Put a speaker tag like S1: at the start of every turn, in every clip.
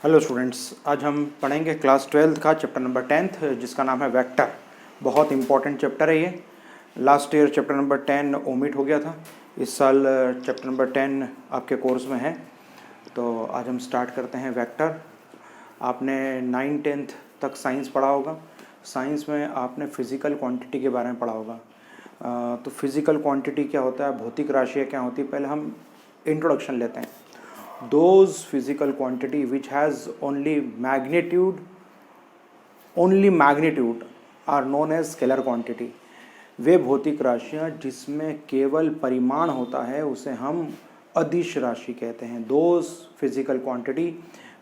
S1: Hello students, आज हम पढ़ेंगे क्लास 12th का चैप्टर नंबर 10th जिसका नाम है वेक्टर। बहुत इंपॉर्टेंट चैप्टर है ये। Last year chapter number 10 omit हो गया था, इस साल चैप्टर नंबर 10 आपके कोर्स में है। तो आज हम स्टार्ट करते हैं वेक्टर। आपने 9-10th तक साइंस पढ़ा होगा। साइंस में आपने फिज़िकल क्वांटिटी के बारे में पढ़ा होगा। तो फिज़िकल क्वांटिटी क्या होता है, भौतिक राशियाँ क्या होती है, पहले हम इंट्रोडक्शन लेते हैं। Those physical quantity which has only magnitude are known as scalar quantity। वे भौतिक राशियाँ जिसमें केवल परिमाण होता है उसे हम अदिश राशि कहते हैं। Those physical quantity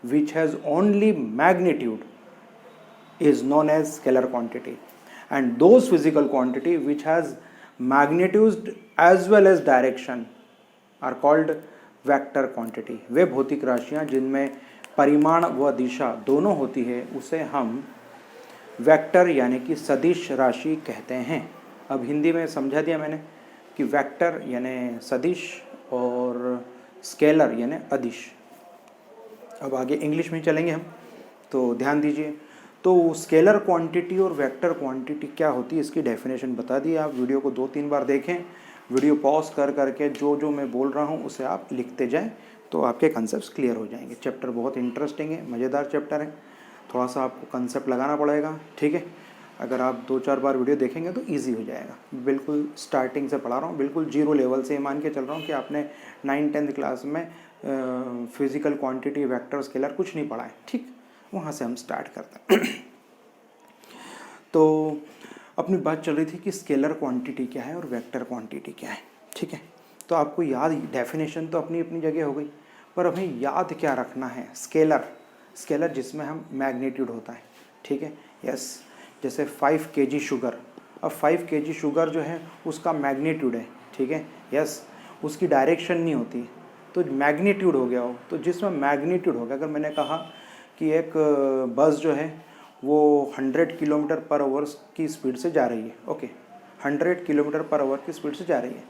S1: which has only magnitude is known as scalar quantity, and those physical quantity which has magnitude as well as direction are called vector quantity. वे भौतिक राशियाँ जिनमें परिमाण व दिशा दोनों होती है उसे हम वेक्टर यानी कि सदिश राशि कहते हैं। अब हिंदी में समझा दिया मैंने कि वेक्टर यानी सदिश और स्केलर यानी अदिश। अब आगे इंग्लिश में चलेंगे हम, तो ध्यान दीजिए। तो स्केलर क्वांटिटी और वेक्टर क्वांटिटी क्या होती है इसकी डेफिनेशन बता दी। आप वीडियो को 2-3 बार देखें, वीडियो पॉज कर करके जो जो मैं बोल रहा हूँ उसे आप लिखते जाएं तो आपके कंसेप्ट क्लियर हो जाएंगे। चैप्टर बहुत इंटरेस्टिंग है, मज़ेदार चैप्टर है। थोड़ा सा आपको कंसेप्ट लगाना पड़ेगा, ठीक है। अगर आप 2-4 बार वीडियो देखेंगे तो इजी हो जाएगा। बिल्कुल स्टार्टिंग से पढ़ा रहा हूँ, बिल्कुल जीरो लेवल से मान के चल रहा हूँ कि आपने 9-10th क्लास में फिज़िकल क्वांटिटी, वेक्टर, स्केलर कुछ नहीं पढ़ा है, ठीक। वहाँ से हम स्टार्ट करते हैं। तो अपनी बात चल रही थी कि स्केलर क्वांटिटी क्या है और वेक्टर क्वांटिटी क्या है, ठीक है। तो आपको याद, डेफिनेशन तो अपनी अपनी जगह हो गई, पर हमें याद क्या रखना है। स्केलर जिसमें हम मैग्नीट्यूड होता है, ठीक है। यस, जैसे 5 kg शुगर। अब 5 kg शुगर जो है उसका मैग्नीट्यूड है, ठीक है। यस, उसकी डायरेक्शन नहीं होती, तो मैग्नीट्यूड हो गया हो। तो जिसमें मैग्नीट्यूड हो गया, अगर मैंने कहा कि एक बस जो है वो 100 किलोमीटर पर आवर की स्पीड से जा रही है, ओके, 100 किलोमीटर पर आवर की स्पीड से जा रही है।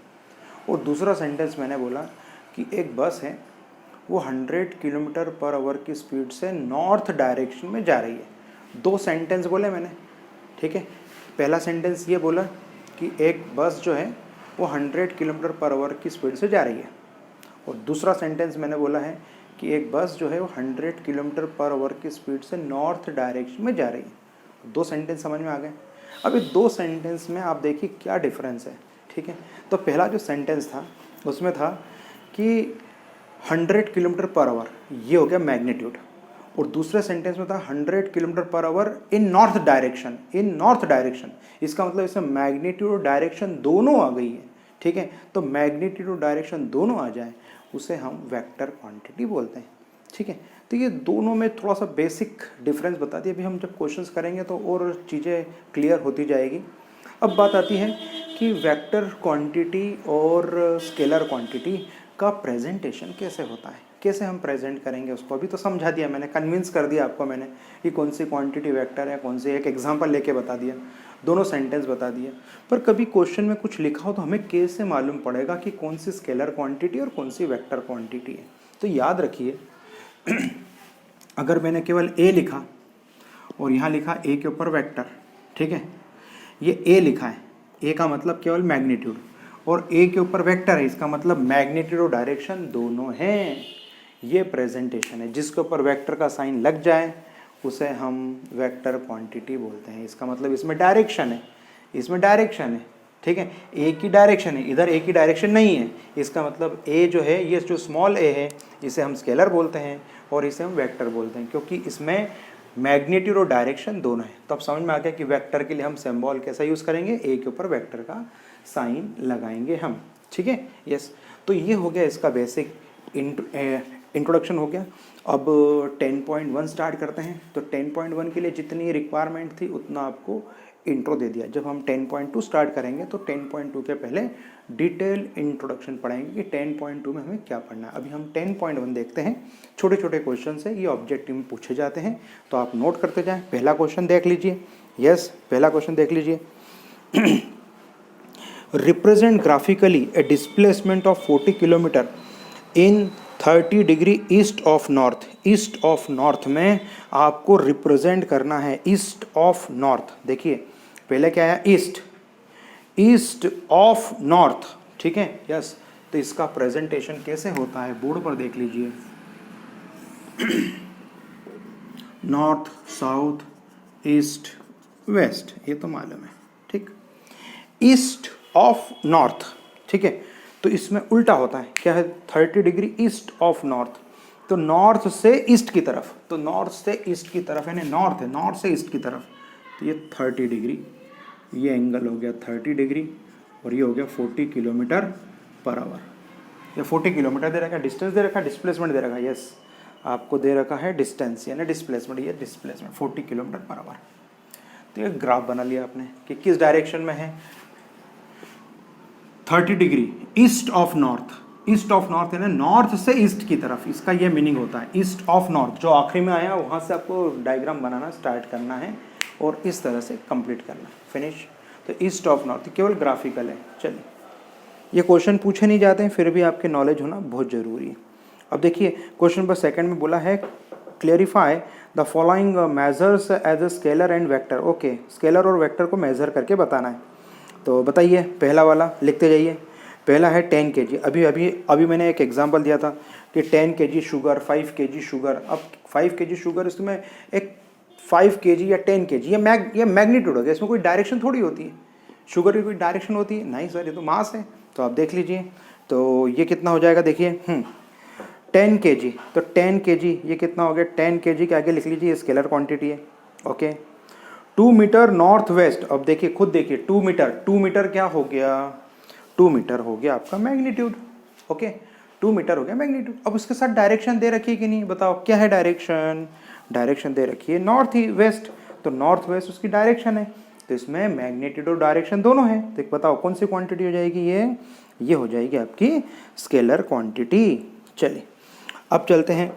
S1: और दूसरा सेंटेंस मैंने बोला कि एक बस है वो 100 किलोमीटर पर आवर की स्पीड से नॉर्थ डायरेक्शन में जा रही है। 2 सेंटेंस बोले मैंने, ठीक है। पहला सेंटेंस ये बोला कि एक बस जो है वो 100 किलोमीटर पर आवर की स्पीड से जा रही है, और दूसरा सेंटेंस मैंने बोला है कि एक बस जो है वो 100 किलोमीटर पर आवर की स्पीड से नॉर्थ डायरेक्शन में जा रही है। 2 सेंटेंस समझ में आ गए। अब इस 2 सेंटेंस में आप देखिए क्या डिफरेंस है, ठीक है। तो पहला जो सेंटेंस था उसमें था कि 100 किलोमीटर पर आवर, ये हो गया मैग्नीट्यूड, और दूसरे सेंटेंस में था 100 किलोमीटर पर आवर इन नॉर्थ डायरेक्शन। इसका मतलब इसमें मैग्नीट्यूड और डायरेक्शन दोनों आ गई है, ठीक है। तो मैग्नीट्यूड और डायरेक्शन दोनों आ जाए उसे हम वेक्टर क्वांटिटी बोलते हैं, ठीक है। तो ये दोनों में थोड़ा सा बेसिक डिफरेंस बता दिए। अभी हम जब क्वेश्चंस करेंगे तो और चीज़ें क्लियर होती जाएगी। अब बात आती है कि वेक्टर क्वांटिटी और स्केलर क्वांटिटी का प्रेजेंटेशन कैसे होता है, कैसे हम प्रेजेंट करेंगे उसको। अभी तो समझा दिया मैंने, कन्विंस कर दिया आपको मैंने कि कौन सी क्वांटिटी वेक्टर है, कौन सी, एक एग्जांपल लेके बता दिया, दोनों सेंटेंस बता दिया। पर कभी क्वेश्चन में कुछ लिखा हो तो हमें कैसे मालूम पड़ेगा कि कौन सी स्केलर क्वांटिटी और कौन सी वेक्टर क्वांटिटी है। तो याद रखिए, अगर मैंने केवल ए लिखा और यहाँ लिखा ए के ऊपर वेक्टर, ठीक है, ये ए लिखा है, ए का मतलब केवल मैग्नीट्यूड, और ए के ऊपर वेक्टर है, इसका मतलब मैग्नीट्यूड और डायरेक्शन दोनों हैं। ये प्रेजेंटेशन है। जिसके ऊपर वेक्टर का साइन लग जाए उसे हम वेक्टर क्वांटिटी बोलते हैं। इसका मतलब इसमें डायरेक्शन है, ठीक है। ए की डायरेक्शन है, इधर ए की डायरेक्शन नहीं है, इसका मतलब ए जो है, ये जो स्मॉल ए है, इसे हम स्केलर बोलते हैं और इसे हम वेक्टर बोलते हैं, क्योंकि इसमें मैग्नीट्यूड और डायरेक्शन दोनों है। तो अब समझ में आ गया कि वेक्टर के लिए हम सिंबल कैसा यूज़ करेंगे, ए के ऊपर वेक्टर का साइन लगाएंगे हम, ठीक है। यस, तो ये हो गया इसका बेसिक इंट्रोडक्शन हो गया। अब 10.1 स्टार्ट करते हैं। तो 10.1 के लिए जितनी रिक्वायरमेंट थी उतना आपको इंट्रो दे दिया। जब हम 10.2 स्टार्ट करेंगे तो 10.2 के पहले डिटेल इंट्रोडक्शन पढ़ेंगे कि 10.2 में हमें क्या पढ़ना है। अभी हम 10.1 देखते हैं। छोटे छोटे क्वेश्चन है, ये ऑब्जेक्टिव में पूछे जाते हैं, तो आप नोट करते जाएं। पहला क्वेश्चन देख लीजिए। यस, पहला क्वेश्चन देख लीजिए। Represent graphically A displacement of 40 kilometre in 30 degree east of north, east of north में आपको रिप्रेजेंट करना है ईस्ट ऑफ नॉर्थ। देखिए पहले क्या है, ईस्ट, ईस्ट ऑफ नॉर्थ, ठीक है, यस। तो इसका प्रेजेंटेशन कैसे होता है बोर्ड पर देख लीजिए, नॉर्थ, साउथ, ईस्ट, वेस्ट, ये तो मालूम है, ठीक। ईस्ट ऑफ नॉर्थ, ठीक है, तो इसमें उल्टा होता है, क्या है, 30 डिग्री ईस्ट ऑफ नॉर्थ, तो नॉर्थ से ईस्ट की तरफ, तो नॉर्थ से ईस्ट की तरफ है ना, नॉर्थ है, नॉर्थ से ईस्ट की तरफ, तो ये 30 डिग्री, ये एंगल हो गया 30 डिग्री, और ये हो गया 40 किलोमीटर पर आवर। ये 40 किलोमीटर दे रखा है, डिस्टेंस दे रखा है, डिस्प्लेसमेंट दे रखा है, यस, आपको दे रखा है डिस्टेंस यानी डिस्प्लेसमेंट, ये डिस्प्लेसमेंट 40 किलोमीटर पर आवर। तो ये ग्राफ बना लिया आपने कि किस डायरेक्शन में है, 30 degree east of north, east of north यानी नॉर्थ से ईस्ट की तरफ, इसका ये मीनिंग होता है ईस्ट ऑफ नॉर्थ। जो आखिरी में आया वहाँ से आपको डायग्राम बनाना स्टार्ट करना है और इस तरह से कंप्लीट करना, फिनिश। तो ईस्ट ऑफ नॉर्थ केवल ग्राफिकल है। चलिए, ये क्वेश्चन पूछे नहीं जाते हैं, फिर भी आपके नॉलेज होना बहुत ज़रूरी है। अब देखिए क्वेश्चन नंबर सेकंड में बोला है clarify the following measures as a scalar and vector. Okay, scalar और वेक्टर को मेजर करके बताना है। तो बताइए, पहला वाला लिखते जाइए। पहला है 10 kg। अभी मैंने एक एग्जांपल दिया था कि 10 kg शुगर, 5 kg शुगर। अब 5 kg शुगर, इसमें एक 5 kg या 10 kg ये मैग्नीट्यूड हो गया, इसमें कोई डायरेक्शन थोड़ी होती है। शुगर की कोई डायरेक्शन होती है? नहीं सर, ये तो मास है। तो आप देख लीजिए, तो ये कितना हो जाएगा, देखिए 10 kg, तो 10 kg ये कितना हो गया, 10 kg के आगे लिख लीजिए स्केलर क्वांटिटी है। Okay, 2 metre north west. अब देखिए, खुद देखिए, 2 मीटर क्या हो गया, 2 मीटर हो गया आपका मैग्नीट्यूड। ओके, 2 मीटर हो गया मैग्नीट्यूड। अब उसके साथ डायरेक्शन दे रखी है कि नहीं, बताओ क्या है डायरेक्शन, डायरेक्शन दे रखी है नॉर्थ ही वेस्ट, तो नॉर्थ वेस्ट उसकी डायरेक्शन है, तो इसमें मैग्नीट्यूड और डायरेक्शन दोनों है। तो बताओ कौन सी क्वांटिटी हो जाएगी, ये हो जाएगी आपकी स्केलर क्वांटिटी। चलिए अब चलते हैं,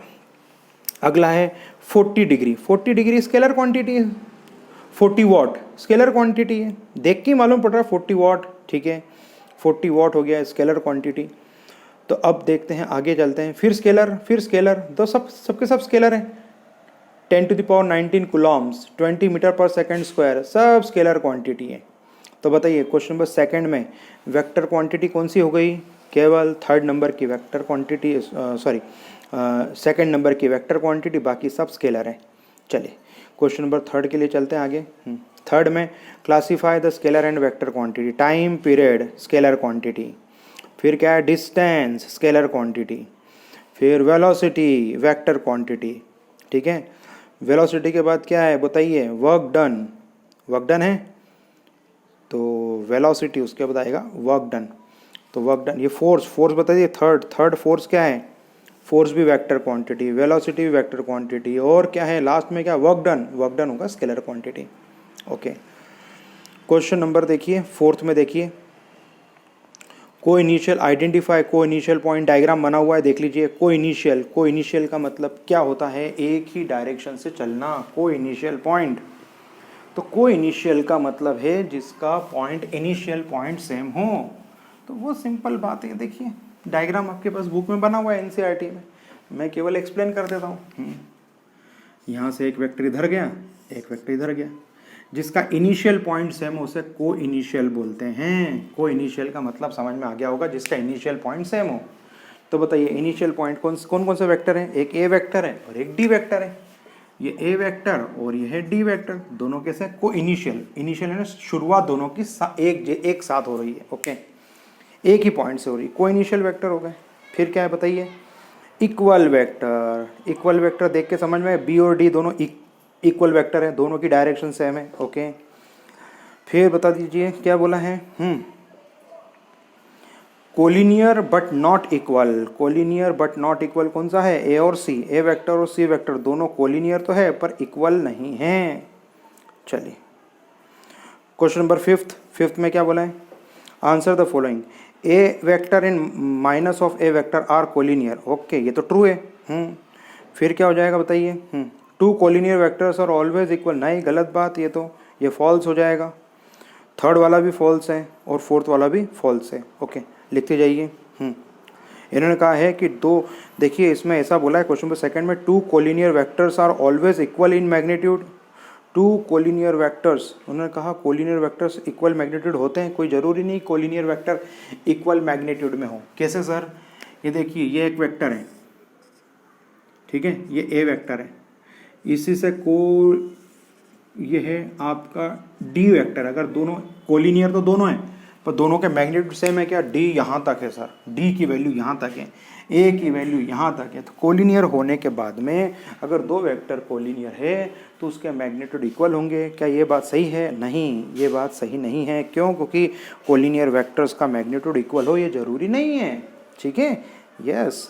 S1: अगला है 40 डिग्री। 40 डिग्री स्केलर क्वांटिटी है। 40 वॉट स्केलर क्वांटिटी है, देख के मालूम पड़ रहा है 40 वॉट, ठीक है, 40 वॉट हो गया स्केलर क्वांटिटी। तो अब देखते हैं, आगे चलते हैं, फिर स्केलर, तो सबके सब स्केलर हैं। 10 to the power 19 coulombs, 20 metre पर सेकेंड स्क्वायर, सब स्केलर क्वांटिटी है। तो बताइए क्वेश्चन नंबर सेकंड में वेक्टर क्वांटिटी कौन सी हो गई, केवल थर्ड नंबर की वेक्टर क्वांटिटी, सेकंड नंबर की वेक्टर क्वांटिटी, बाकी सब स्केलर है। चलिए क्वेश्चन नंबर थर्ड के लिए चलते हैं आगे। थर्ड में classify the scalar and vector quantity. Time period scalar quantity, फिर क्या है, डिस्टेंस स्केलर क्वांटिटी, फिर वेलोसिटी वेक्टर क्वांटिटी, ठीक है। वेलोसिटी के बाद क्या है बताइए, वर्क डन है, तो वेलोसिटी उसके बाद आएगा वर्क डन। तो वर्क डन, ये फोर्स बताइए, थर्ड फोर्स क्या है, फोर्स भी वेक्टर क्वांटिटी, वेलोसिटी भी वेक्टर क्वांटिटी, और क्या है लास्ट में, क्या, वर्क डन होगा scalar quantity. Okay, question number देखिए फोर्थ में, देखिए को इनिशियल आइडेंटिफाई, को इनिशियल पॉइंट डायग्राम बना हुआ है, देख लीजिए। को इनिशियल का मतलब क्या होता है, एक ही डायरेक्शन से चलना, को इनिशियल पॉइंट। तो को इनिशियल का मतलब है जिसका पॉइंट इनिशियल पॉइंट सेम हो। तो वो सिंपल बात है, देखिए डायग्राम आपके पास बुक में बना हुआ है एनसीईआरटी में, मैं केवल एक्सप्लेन कर देता हूँ। यहाँ से एक वेक्टर इधर गया, एक वेक्टर इधर गया, जिसका इनिशियल पॉइंट सेम हो उसे को इनिशियल बोलते हैं। को इनिशियल का मतलब समझ में आ गया होगा, जिसका इनिशियल पॉइंट सेम हो। तो बताइए इनिशियल पॉइंट कौन से वेक्टर हैं, एक ए वेक्टर है और एक डी वेक्टर है। ये ए वेक्टर और ये है डी वेक्टर, दोनों कैसे, को इनिशियल है ना, शुरुआत दोनों की एक साथ हो रही है। ओके, एक ही पॉइंट से हो रही है, को इनिशियल वेक्टर हो गए। फिर क्या है बताइए, इक्वल वेक्टर देख के समझ में, बी और डी दोनों इक्वल वेक्टर है, दोनों की डायरेक्शन सेम है। ओके, फिर बता दीजिए क्या बोला है, कोलिनियर बट नॉट इक्वल कौन सा है, ए और सी, ए वेक्टर और सी वेक्टर दोनों कोलिनियर तो है पर इक्वल नहीं है। चलिए क्वेश्चन नंबर फिफ्थ में क्या बोला है, answer the following, A vector in minus of A vector are collinear. Okay, ये तो ट्रू है। फिर क्या हो जाएगा बताइए, 2 collinear vectors are always equal, नहीं गलत बात, ये फॉल्स हो जाएगा। थर्ड वाला भी फॉल्स है और फोर्थ वाला भी फॉल्स है। ओके, लिखते जाइए। इन्होंने कहा है कि दो, देखिए इसमें ऐसा बोला है क्वेश्चन नंबर सेकंड में, 2 collinear vectors are always equal in magnitude. 2 collinear vectors, उन्होंने कहा कोलिनियर वेक्टर्स इक्वल मैग्नीट्यूड होते हैं, कोई ज़रूरी नहीं कोलिनियर वेक्टर इक्वल मैग्नीट्यूड में हो। कैसे सर? ये देखिए ये एक वेक्टर है, ठीक है, ये ए वेक्टर है, इसी से ये है आपका डी वेक्टर। अगर दोनों कोलिनियर तो दोनों हैं, पर दोनों के मैग्नीट्यूड सेम है क्या? डी यहाँ तक है सर, डी की वैल्यू यहाँ तक है, ए की वैल्यू यहाँ तक है। तो कोलिनियर होने के बाद में अगर दो वेक्टर कोलिनियर है तो उसके मैग्नीट्यूड इक्वल होंगे। क्या ये बात सही है? नहीं, ये बात सही नहीं है। क्यों? क्योंकि कोलिनियर वेक्टर्स का मैग्नीट्यूड इक्वल हो ये ज़रूरी नहीं है, ठीक है, यस।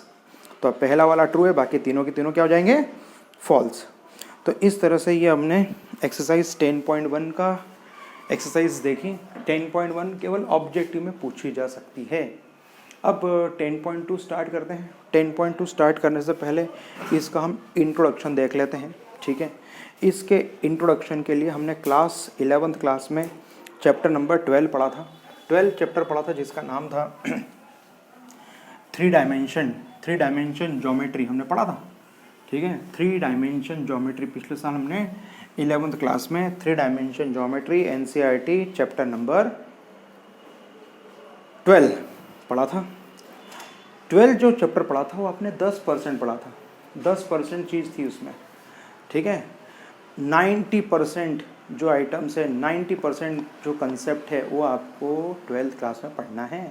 S1: तो पहला वाला ट्रू है, बाकी तीनों के तीनों क्या हो जाएंगे? फॉल्स। तो इस तरह से ये हमने एक्सरसाइज 10.1 का एक्सरसाइज देखी। 10.1 केवल ऑब्जेक्टिव में पूछी जा सकती है। अब 10.2 स्टार्ट करते हैं। 10.2 स्टार्ट करने से पहले इसका हम इंट्रोडक्शन देख लेते हैं, ठीक है। इसके इंट्रोडक्शन के लिए हमने क्लास 11th क्लास में चैप्टर नंबर 12 पढ़ा था। 12 चैप्टर पढ़ा था जिसका नाम था 3 डायमेंशन ज्योमेट्री हमने पढ़ा था, ठीक है। 3 डायमेंशन ज्योमेट्री पिछले साल हमने 11th क्लास में 3 dimension geometry NCERT chapter number 12 पढ़ा था। 12 जो चैप्टर पढ़ा था वो आपने 10% पढ़ा था, 10% चीज़ थी उसमें, ठीक है। 90% जो आइटम्स है, 90% जो कंसेप्ट है वो आपको 12th क्लास में पढ़ना है।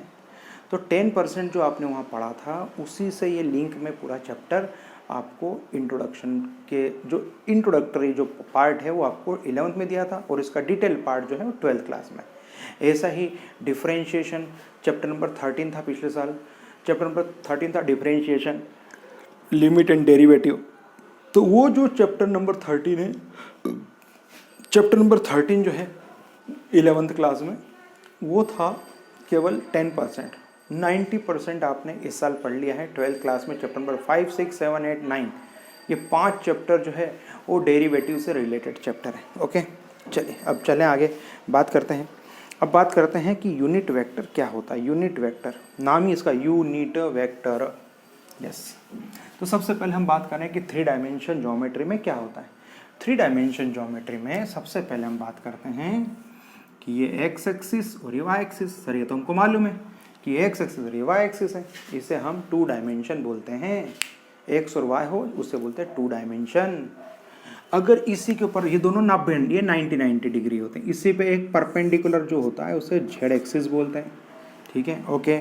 S1: तो 10% जो आपने वहाँ पढ़ा था उसी से ये लिंक में पूरा चैप्टर आपको इंट्रोडक्शन के जो इंट्रोडक्टरी जो पार्ट है वो आपको 11th में दिया था और इसका डिटेल पार्ट जो है वो 12th क्लास में। ऐसा ही डिफरेंशिएशन चैप्टर नंबर 13 था पिछले साल, चैप्टर नंबर 13 था डिफरेंशिएशन, लिमिट एंड डेरिवेटिव। तो वो जो चैप्टर नंबर 13 है, चैप्टर नंबर 13 जो है 11th क्लास में वो था केवल 10%। 90% आपने इस साल पढ़ लिया है 12th क्लास में। चैप्टर नंबर 5, 6, 7, 8, 9 ये 5 चैप्टर जो है वो डेरिवेटिव से रिलेटेड चैप्टर है। ओके, चलिए अब चलें आगे बात करते हैं। अब बात करते हैं कि यूनिट वेक्टर क्या होता है। यूनिट वेक्टर, नाम ही इसका यूनिट वेक्टर, यस। तो सबसे पहले हम बात करें कि 3 डायमेंशन ज्योमेट्री में क्या होता है। 3 डायमेंशन ज्योमेट्री में सबसे पहले हम बात करते हैं कि ये एक्स एक्सिस और ये वाई एक्सिस। सर ये तो हमको मालूम है कि एक्स एक्सिस और ये वाई एक्सिस है, इसे हम 2 डायमेंशन बोलते हैं। एक्स और वाई हो उसे बोलते हैं 2 डायमेंशन। अगर इसी के ऊपर ये दोनों ना बेंड, ये 90 डिग्री होते हैं, इसी पे एक परपेंडिकुलर जो होता है उसे जेड एक्सिस बोलते हैं, ठीक है, ओके।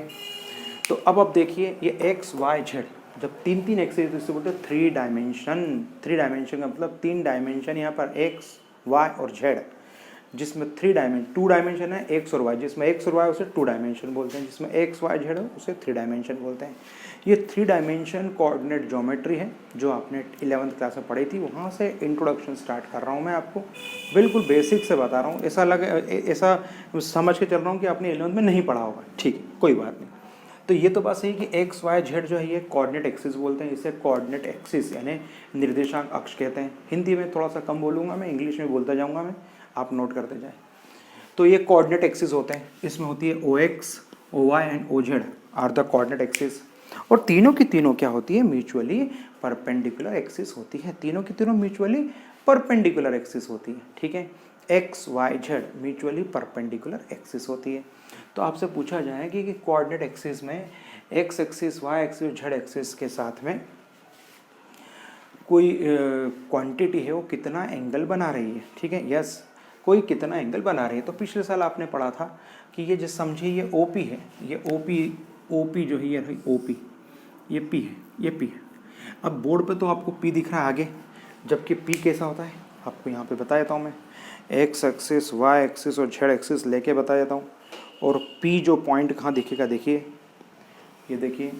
S1: तो अब देखिए ये एक्स वाई जेड जब 3 एक्सिस तो इसे बोलते हैं 3 डायमेंशन। 3 डायमेंशन का मतलब 3 डायमेंशन यहाँ पर एक्स वाई और जेड, जिसमें 2 डायमेंशन है एक्स और वाई, जिसमें एक्स और वाई उसे 2 डायमेंशन बोलते हैं, जिसमें एक्स वाई जेड है उसे 3 डायमेंशन बोलते हैं। ये 3 डायमेंशन कोऑर्डिनेट ज्योमेट्री है जो आपने 11th क्लास में पढ़ी थी। वहाँ से इंट्रोडक्शन स्टार्ट कर रहा हूँ मैं आपको, बिल्कुल बेसिक से बता रहा हूँ। ऐसा समझ के चल रहा हूँ कि आपने 11th में नहीं पढ़ा होगा, ठीक है, कोई बात नहीं। तो ये तो बात सही कि एक्स वाई जेड जो है ये कोऑर्डिनेट एक्सिस बोलते हैं, इसे कोऑर्डिनेट एक्सिस यानी निर्देशांक अक्ष कहते हैं। हिंदी में थोड़ा सा कम बोलूँगा मैं, इंग्लिश में बोलता जाऊँगा मैं, आप नोट करते जाए। तो ये कोऑर्डिनेट एक्सिस होते हैं, इसमें होती है O X, O Y and O Z are the coordinate axis. और तीनों की तीनों क्या होती है? म्यूचुअली परपेंडिकुलर एक्सिस होती है। तीनों की तीनों म्यूचुअली परपेंडिकुलर एक्सिस होती है, ठीक है। X Y Z mutually perpendicular axis होती है। तो आपसे पूछा जाए कि कोऑर्डिनेट एक्सिस में X axis, Y axis, Z axis के साथ में कोई क्वांटिटी है वो कितना एंगल बना रही है, ठीक है, यस, कोई कितना एंगल बना रही है। तो पिछले साल आपने पढ़ा था कि ये जो समझिए ये ओपी है, ये ओपी जो है ये ओपी, ये पी है, ये पी है। अब बोर्ड पे तो आपको पी दिख रहा है आगे, जबकि पी कैसा होता है आपको यहाँ पे बता देता हूँ मैं। एक्स एक्सिस, वाई एक्सिस और जेड एक्सिस लेके बता देता हूँ। और पी जो पॉइंट कहाँ दिखेगा, देखिए, ये देखिए,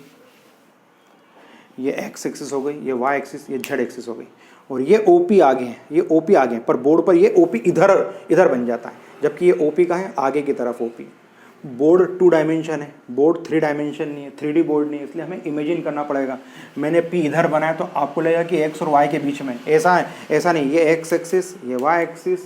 S1: ये एक्स एक्सिस हो गई, ये वाई एक्सिस, ये जेड एक्सिस हो गई, और ये ओपी आगे है, ये ओपी आगे है, पर बोर्ड पर ये ओपी इधर बन जाता है, जबकि ये ओपी का है आगे की तरफ ओपी। बोर्ड 2 डायमेंशन है, बोर्ड 3 डायमेंशन नहीं है, 3D बोर्ड नहीं है, इसलिए हमें इमेजिन करना पड़ेगा। मैंने पी इधर बनाया तो आपको लगेगा कि एक्स और वाई के बीच में, ऐसा है, ऐसा नहीं। ये एक्स एक्सिस, ये वाई एक्सिस,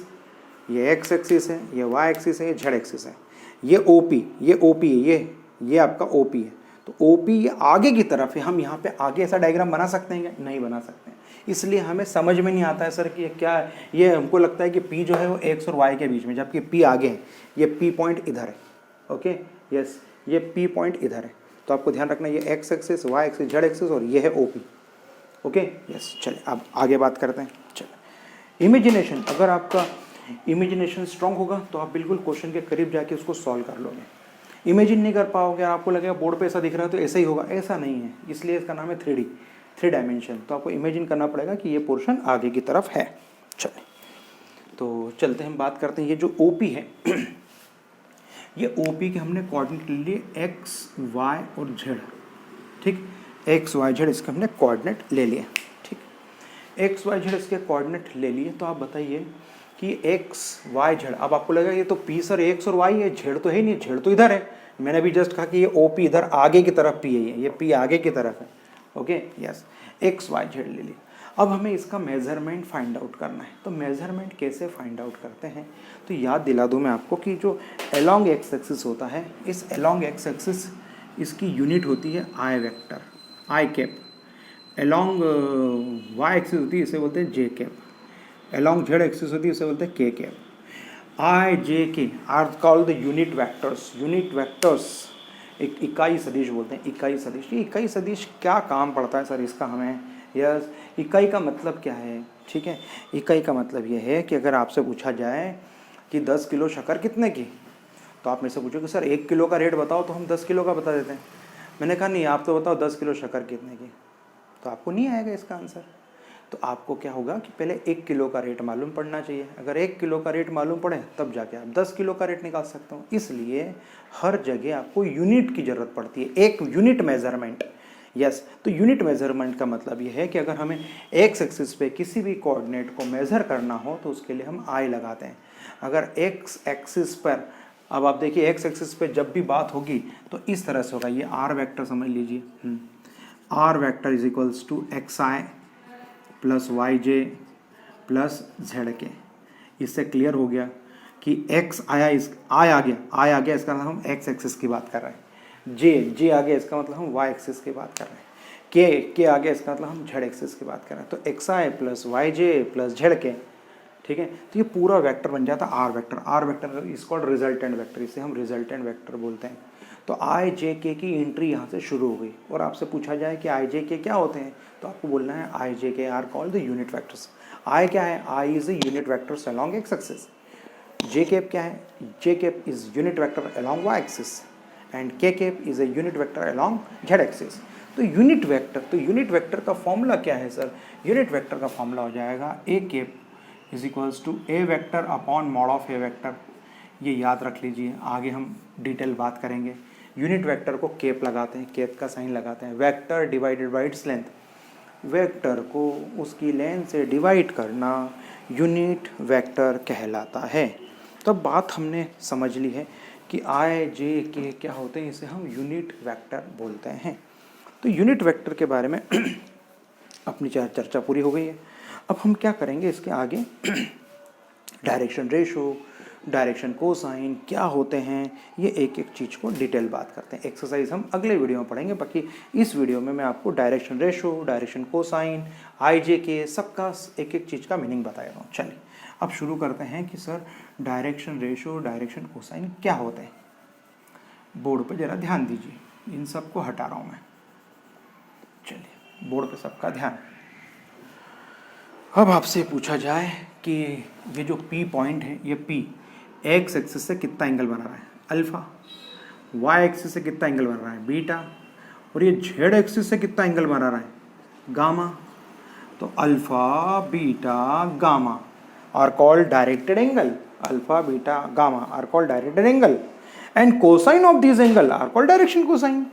S1: ये एक्स एक्सिस है, ये वाई एक्सिस है, ये जेड एक्सिस है। ये ओपी, ये ओपी है, ये आपका ओपी है। तो OP आगे की तरफ है, हम यहाँ पे आगे ऐसा डायग्राम बना सकते हैं क्या? नहीं बना सकते हैं। इसलिए हमें समझ में नहीं आता है सर कि ये क्या है। ये हमको लगता है कि P जो है वो X और Y के बीच में, जबकि P आगे है, ये P पॉइंट इधर है। ओके यस, ये P पॉइंट इधर है। तो आपको ध्यान रखना ये X axis, Y axis, Z axis और ये है OP। ओके यस, चलिए अब आगे बात करते हैं। चलिए इमेजिनेशन, अगर आपका इमेजिनेशन स्ट्रांग होगा तो आप बिल्कुल क्वेश्चन के करीब जाके उसको सॉल्व कर लोगे। इमेजिन नहीं कर पाओगे, आपको लगेगा बोर्ड पे ऐसा दिख रहा है तो ऐसा ही होगा, ऐसा नहीं है। इसलिए इसका नाम है 3D, 3 डायमेंशन। तो आपको इमेजिन करना पड़ेगा कि ये पोर्शन आगे की तरफ है। चलिए तो चलते हैं, बात करते हैं। ये जो OP है ये OP के हमने कोऑर्डिनेट ले लिए X, Y और Z। ठीक, X, Y, Z इसके हमने कोऑर्डिनेट ले लिए। ठीक, X, Y, Z इसके कोऑर्डिनेट ले लिए। तो आप बताइए कि X, Y, Z, अब आपको लगेगा ये तो P सर X और Y है, Z तो है नहीं, Z तो इधर है। मैंने भी जस्ट कहा कि ये OP इधर आगे की तरफ P है, ये P आगे की तरफ है। Okay yes, X, Y, Z ले लिए। अब हमें इसका मेजरमेंट फाइंड आउट करना है। तो मेजरमेंट कैसे फाइंड आउट करते हैं, तो याद दिला दूँ मैं आपको कि जो अलोंग एक्स एक्सिस होता है, इस अलोंग एक्स एक्सिस इसकी यूनिट होती है I vector, I cap. Along Y axis होती है, इसे बोलते हैं J cap. Along Z axis होती है, इसे बोलते हैं K cap. I, J, K are called the unit vectors. Unit vectors एक इकाई सदिश बोलते हैं, इकाई सदिश। ये इकाई सदिश क्या काम पड़ता है सर इसका हमें? यस, इकाई का मतलब क्या है? ठीक है, इकाई का मतलब ये है कि अगर आपसे पूछा जाए कि 10 किलो शक्कर कितने की, तो आप मेरे से पूछोगे सर 1 किलो का रेट बताओ, तो हम 10 किलो का बता देते हैं। मैंने कहा नहीं, आप तो बताओ 10 किलो शक्कर कितने की, तो आपको नहीं आएगा इसका आंसर। तो आपको क्या होगा कि पहले 1 किलो का रेट मालूम पड़ना चाहिए। अगर 1 किलो का रेट मालूम पड़े तब जाके आप 10 किलो का रेट निकाल सकते हो। इसलिए हर जगह आपको यूनिट की ज़रूरत पड़ती है, एक यूनिट मेजरमेंट। यस, तो यूनिट मेजरमेंट का मतलब ये है कि अगर हमें एक्स एक्सिस पे किसी भी कोऑर्डिनेट को मेज़र करना हो तो उसके लिए हम I लगाते हैं। अगर एक्स एक्सिस पर, अब आप देखिए एक्स एक्सिस पे जब भी बात होगी तो इस तरह से होगा। ये R वेक्टर समझ लीजिए, R vector is equals to XI plus YJ plus ZK। इससे क्लियर हो गया कि X आया, I आ गया, इसका मतलब हम X एक्सिस की बात कर रहे हैं। J आ गया, इसका मतलब हम Y एक्सिस की बात कर रहे हैं। K आ गया, इसका मतलब हम Z एक्सिस की बात कर रहे हैं। तो XI plus YJ plus ZK, ठीक है। तो ये पूरा वेक्टर बन जाता है R vector. R vector is called resultant vector, इसे हम रिजल्टेंट वेक्टर बोलते हैं। तो I J K की एंट्री यहाँ से शुरू हो गई और आपसे पूछा जाए कि I J K क्या होते हैं, तो आपको बोलना है I J K are called the unit vectors. I क्या है? I is a unit vectors along X axis. J cap क्या है? J cap is unit vector along Y axis and K cap is a unit vector along Z axis. तो unit vector का formula क्या है sir? Unit vector का formula हो जाएगा A cap is equals to A vector upon mod of A vector. ये याद रख लीजिए, आगे हम डिटेल बात करेंगे। यूनिट वेक्टर को कैप लगाते हैं, कैप का साइन लगाते हैं। Vector divided by its length, vector को उसकी लेंथ से डिवाइड करना यूनिट वेक्टर कहलाता है। तो बात हमने समझ ली है कि I J K क्या होते हैं, इसे हम यूनिट वेक्टर बोलते हैं। तो यूनिट वेक्टर के बारे में अपनी चर्चा पूरी हो गई है। अब हम क्या करेंगे इसके आगे डायरेक्शन रेशो, डायरेक्शन कोसाइन क्या होते हैं, ये एक एक चीज़ को डिटेल बात करते हैं। एक्सरसाइज हम अगले वीडियो में पढ़ेंगे। बाकी इस वीडियो में मैं आपको direction ratio, direction cosine, I J K सबका एक एक चीज़ का मीनिंग बताया हूँ। चलिए अब शुरू करते हैं कि sir direction ratio, direction cosine क्या होते हैं। बोर्ड पर ज़रा ध्यान दीजिए, इन सबको हटा रहा हूँ मैं। चलिए बोर्ड पर सबका ध्यान। अब आपसे पूछा जाए कि ये जो P पॉइंट है, ये P एक्स एक्सिस से कितना एंगल बना रहा है? अल्फा। Y एक्सिस से कितना एंगल बन रहा है? बीटा। और ये Z एक्सिस से कितना एंगल बना रहा है? गामा। तो alpha beta gamma are called directed angle. Alpha beta gamma are called directed angle and cosine of this angle are called direction cosine.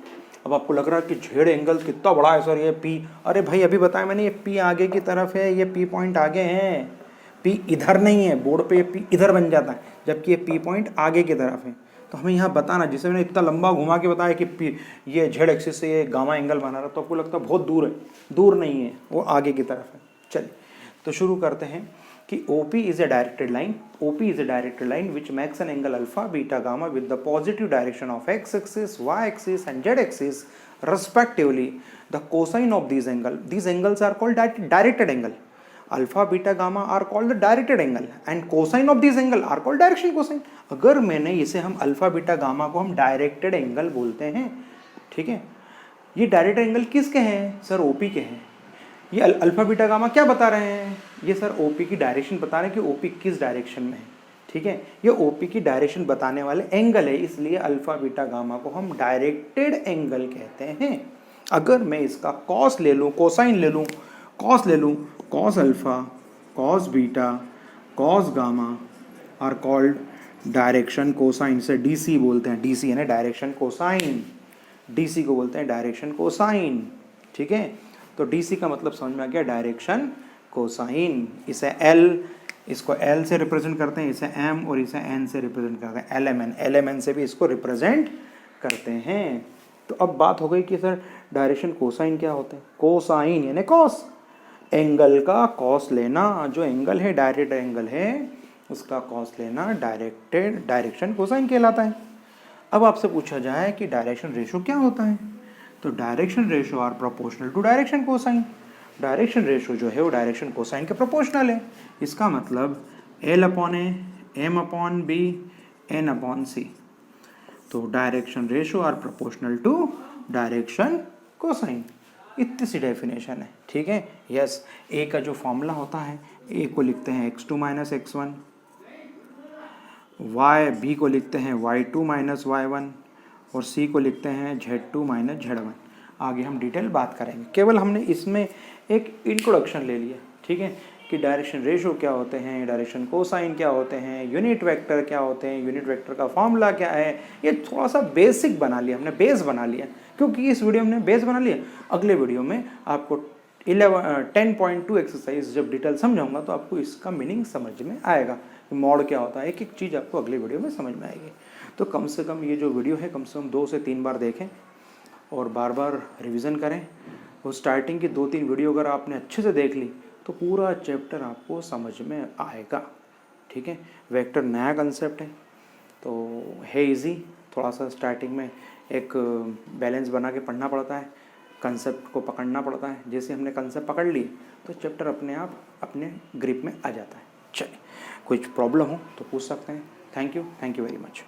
S1: अब आपको लग रहा है कि Z एंगल कितना बड़ा है सर, ये P, अरे भाई अभी बताया मैंने, ये P आगे की तरफ है, ये P पॉइंट आगे है, P इधर नहीं है। बोर्ड पे P इधर बन जाता है, जबकि ये P पॉइंट आगे की तरफ है। तो हमें यहाँ बताना, जिसे मैंने इतना लंबा घुमा के बताया कि P ये Z एक्सिस से ये गामा एंगल बना रहा, तो आपको लगता है बहुत दूर है। दूर नहीं है, वो आगे की तरफ है। चलिए तो शुरू करते हैं कि OP is a directed line. OP is a directed line which makes an angle alpha, beta, gamma with the positive direction of x-axis, y-axis and z-axis respectively. The cosine of these angles are called directed angle. Alpha, beta, gamma are called the directed angle and cosine of these angle are called direction cosine. अगर मैंने इसे हम alpha beta gamma को हम directed angle बोलते हैं, ठीक है। ये डायरेक्टेड एंगल किसके हैं सर? OP के हैं। ये अल्फा बीटा गामा क्या बता रहे हैं? ये सर OP की डायरेक्शन बता रहे हैं कि OP किस डायरेक्शन में है, ठीक है। ये OP की डायरेक्शन बताने वाले एंगल है, इसलिए अल्फा बीटा गामा को हम डायरेक्टेड एंगल कहते हैं। अगर मैं इसका कॉस ले लूँ, कोसाइन ले लूँ, कॉस ले लूँ, cos alpha, cos beta, cos gamma are called direction cosine. से DC बोलते हैं, DC है ना डायरेक्शन कोसाइन, DC को बोलते हैं डायरेक्शन कोसाइन, ठीक है। तो DC का मतलब समझ में आ गया, डायरेक्शन कोसाइन। इसे L, इसको L से रिप्रेजेंट करते हैं, इसे M और इसे N से रिप्रेजेंट करते हैं, LMN से भी इसको रिप्रेजेंट करते हैं। तो अब बात हो गई कि सर डायरेक्शन कोसाइन क्या होता है। कोसाइन यानी कॉस, एंगल का कॉस लेना, जो एंगल है डायरेक्ट एंगल है उसका कॉस लेना डायरेक्शन कोसाइन कहलाता है। अब आपसे पूछा जाए कि डायरेक्शन रेशो क्या होता है, तो direction ratio are proportional to direction cosine. Direction ratio जो है वो डायरेक्शन कोसाइन के प्रोपोर्शनल है। इसका मतलब L/A, M/B, N/C। तो direction ratio are proportional to direction cosine. इतनी सी डेफिनेशन है, ठीक है। यस, A का जो फॉर्मूला होता है, A को लिखते हैं x2 - x1, B को लिखते हैं y2 - y1 और C को लिखते हैं Z2 - Z1। आगे हम डिटेल बात करेंगे, केवल हमने इसमें एक इंट्रोडक्शन ले लिया, ठीक है, कि डायरेक्शन रेशो क्या होते हैं, डायरेक्शन कोसाइन क्या होते हैं, यूनिट वेक्टर क्या होते हैं, यूनिट वेक्टर का फॉर्मूला क्या है। ये थोड़ा सा बेसिक बना लिया हमने, बेस बना लिया, क्योंकि इस वीडियो में हमने बेस बना लिया। अगले वीडियो में आपको 10.2 एक्सरसाइज जब डिटेल समझाऊंगा तो आपको इसका मीनिंग समझ में आएगा कि मॉड क्या होता है। एक एक चीज़ आपको अगले वीडियो में समझ में आएगी। तो कम से कम ये जो वीडियो है कम से कम 2 से 3 बार देखें और बार बार रिवीजन करें। और स्टार्टिंग की 2-3 वीडियो अगर आपने अच्छे से देख ली तो पूरा चैप्टर आपको समझ में आएगा, ठीक है। वेक्टर नया कंसेप्ट है तो है इजी, थोड़ा सा स्टार्टिंग में एक बैलेंस बना के पढ़ना पड़ता है, कंसेप्ट को पकड़ना पड़ता है। जैसे हमने कंसेप्ट पकड़ लिए तो चैप्टर अपने आप अपने ग्रिप में आ जाता है। चलिए, कुछ प्रॉब्लम हो तो पूछ सकते हैं। Thank you very much.